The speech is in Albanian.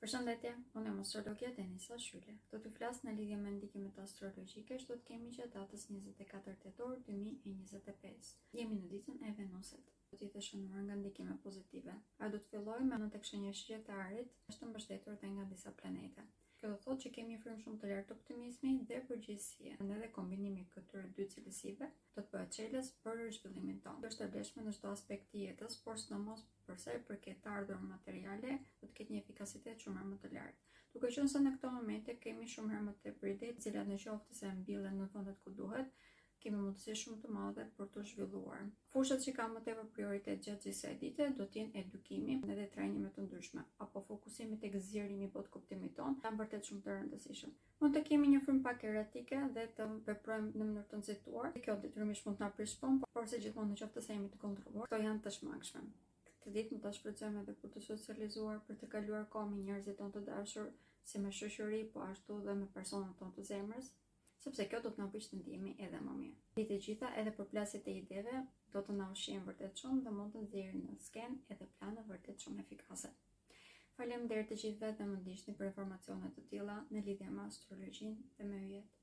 Përshëndetje, unë jam astrologja Denisa Shyle. Do të flas në lidhje me ndikimet astrologjike që do të kemi gjatë datës 24 tetor 2025. Jemi në ditën e Venusit. Do të jetë shënuar nga ndikime pozitive. A do të fillojmë me në tek shenjëshqjet e arit, është mbështetur edhe nga disa planete. Kjo do thotë që kemi një frymë shumë të lartë optimizmi dhe përgjegjësie. Edhe kombinimi këtyre dy cilësive do të bëhet çelës për zhvillimin tonë. Është e vlefshme në çdo aspekt të jetës, por sidomos për sa i përket të ardhurave materiale, do të ketë një efikasitet shumë më të lartë. Duke qenë se në këto momente kemi shumë herë më tepër ide, të cilat në qoftë se mbillen në vendet ku duhet, kemi mundësi shumë të madhe për të zhvilluar. Fushat që kanë më tepër prioritet gjatë gjithë kësaj dite do të jenë edukimi edhe trajnime të ndryshme, apo fokusimi tek zgjerimi i kuptimit tonë, janë vërtet shumë të rëndësishëm. Mund të kemi një frymë pak erratike dhe të veprojmë në mënyrë të nxehtuar. Kjo detyrimisht mund të na prish shumë, por se gjithmonë në qoftë se jemi të kontrolluar, këto janë të shmangshme. Këtë ditë mund ta shfrytëzojmë edhe për të socializuar, për të kaluar kohë me njerëzit tonë të dashur, si me shoqëri, po ashtu dhe me personat tonë të zemrës, sepse kjo do të na bëjë të ndihemi edhe më mirë. Ditë e gjitha edhe përplasjet e ideve do të na ushqejnë vërtet shumë dhe mund të nxjerrin në skenë edhe plane vërtet shumë efikase. Faleminderit të gjithëve dhe më ndiqni për informacione të tilla në lidhje me astrologjinë dhe me yjet.